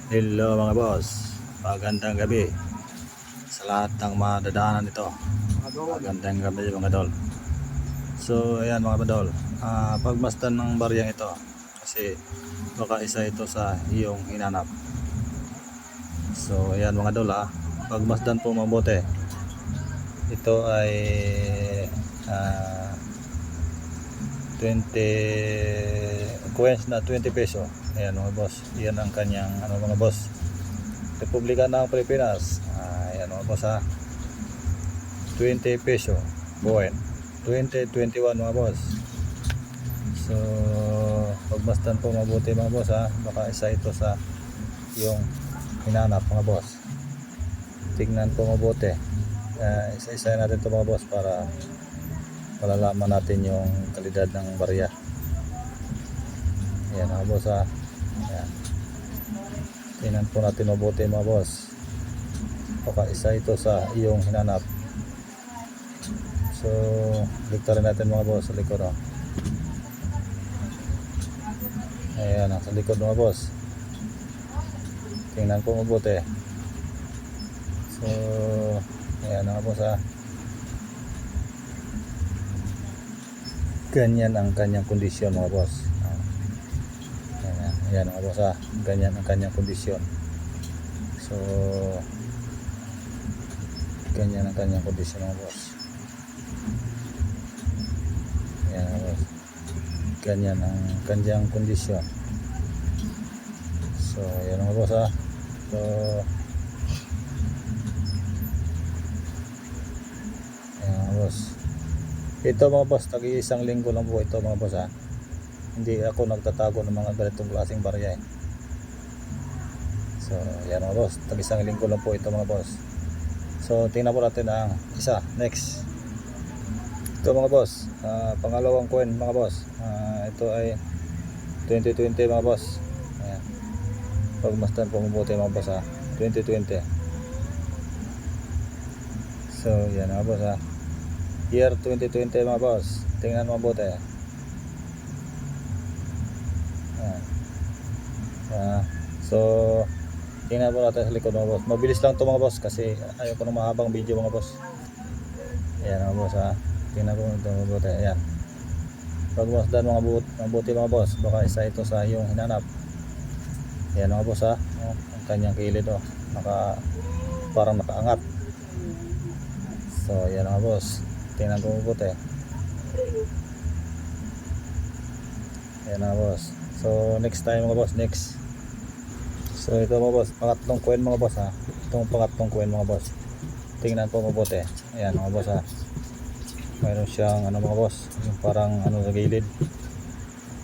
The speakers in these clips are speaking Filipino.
Hello mga boss, magandang gabi sa lahat ng madadaanan nito. Magandang gabi mga dol. So ayan mga dol, pagmasdan ng baryang ito kasi baka isa ito sa iyong hinanap. So ayan mga dol, pagmasdan po mabuti. Ito ay 20 coins na 20 peso. Ayan mga boss, yan ang kanyang mga boss, Republika ng Pilipinas. Ayan mga boss 20 peso coin 2021 mga boss. So pagmasdan po mabuti mga boss baka isa ito sa yung hinanap mga boss. Tingnan po mabuti, isa-isa natin ito mga boss para malalaman natin yung kalidad ng barya. Ayan mga boss Ayan. Tingnan po natin mabuti mga boss, baka isa ito sa iyong hinanap. So liktarin natin mga boss sa likod Ayan sa likod mga boss, tingnan po mabuti. So ayan mga boss ganyan ang kanyang kondisyon mga boss. Ayan mga boss ganyan ang kanyang kondisyon. So ganyan ang kanyang kondisyon mga boss. Ayan mga boss, ganyan ang kanyang kondisyon. So ayan mga boss So ayan mga boss, ito mga boss, tag-iisang linggo lang po ito mga boss Hindi ako nagtatago ng mga ganitong klaseng barya So yan mga boss, tag-isang linggo lang po ito mga boss. So tingnan po natin ang isa next. Ito mga boss, pangalawang coin mga boss. Ito ay 2020 mga boss. Ayan, pagmasdan po mabuti mga boss 2020. So yan mga boss year 2020 mga boss, tingnan mabuti. So tingnan po natin sa likod mga boss. Mabilis lang ito mga boss kasi ayoko ng mahabang video mga boss. Ayan mga boss tingnan po ito mabuti. Ayan, pagmasdan mabuti mga boss, baka isa ito sa iyong hinanap. Ayan mga boss ang kanyang kilid parang nakaangat. So ayan mga boss, tingnan po mabuti. Ayan mga boss. So next time mga boss, next. So ito mga boss, pangatlong coin mga boss Itong pangatlong coin mga boss, tingnan po mabuti. Ayan mga boss mayroon siyang mga boss, yung parang sa gilid,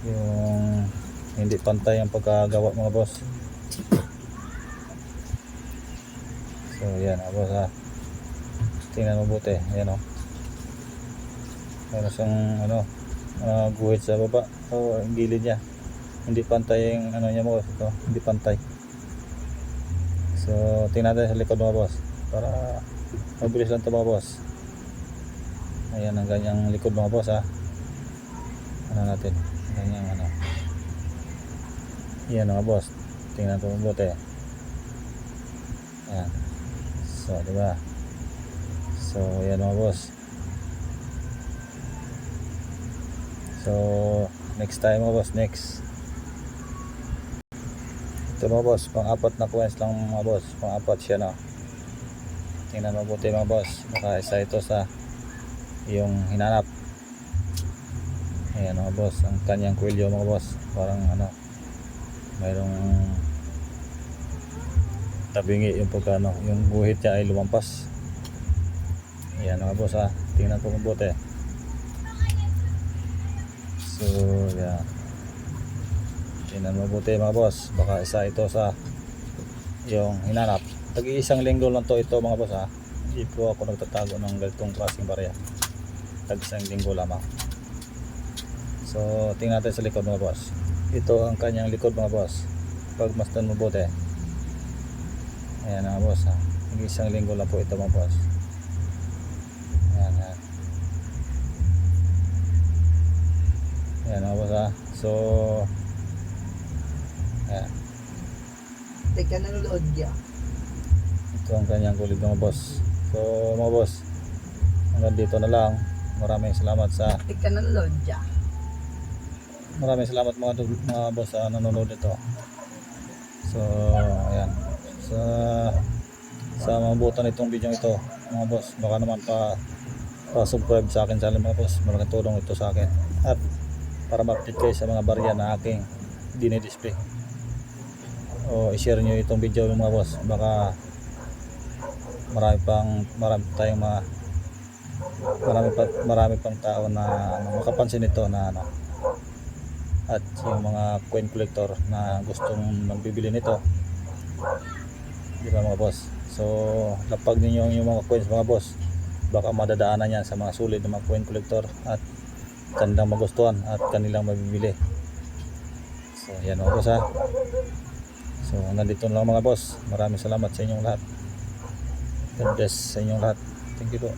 yung hindi pantay ang pagkagawa mga boss. So ayan mga boss tingnan mabuti. Ayan mayroon siyang guhit sa baba o ang gilid niya, hindi pantay yung niya mga boss. Ito hindi pantay. So tingnan natin sa likod mga boss para mabilis lang ito mga boss. Ayan ang ganyang likod mga boss natin ganyang Ayan mga boss, tingnan ito mabuti. Ayan. So diba, so ayan mga boss. So next time mga boss, next. Ito mga boss, pang-apat na coins lang mga boss, pang-apat siya tingnan mabuti mga boss, baka isa ito sa yung hinanap. Ayan mga boss, ang kanyang kwelyo mga boss, parang mayroong tabingi yung yung guhit niya ay lumampas. Ayan mga boss tingnan po mabuti. So yeah, tingnan mabuti mga boss, baka isa ito sa yung hinanap. Tag-iisang linggo lang ito mga boss hindi po ako nagtatago ng ganitong klaseng barya. Tag-isang linggo lamang. So tingnan natin sa likod mga boss. Ito ang kanyang likod mga boss, pagmasdan mabuti. Ayan mga boss tag-isang linggo lang po ito mga boss. Ayan ayan mga boss So ayan, Teka, nanonood niya. Ito ang kanyang kulig mga boss. So mga boss, hanggang dito na lang. Maraming salamat sa Teka, nanonood niya. Maraming salamat mga boss sa nanonood nito. So ayan. Sa mabutan itong video ito mga boss, baka naman pa-subscribe sa akin channel mga boss. Malaking tulong ito sa akin. At para ma-update kayo sa mga barya na aking dinidisplay. O i-share nyo itong video mga boss. Baka marami pang tao na makapansin ito na at yung mga coin collector na gustong magbibili nito, di ba mga boss? So lapag ninyo yung mga coins mga boss, baka madadaanan yan sa mga sulit ng mga coin collector at kanilang magustuhan at kanilang mabibili. So yan mga boss ha. So nandito na lang mga boss. Maraming salamat sa inyong lahat. God bless sa inyong lahat. Thank you po.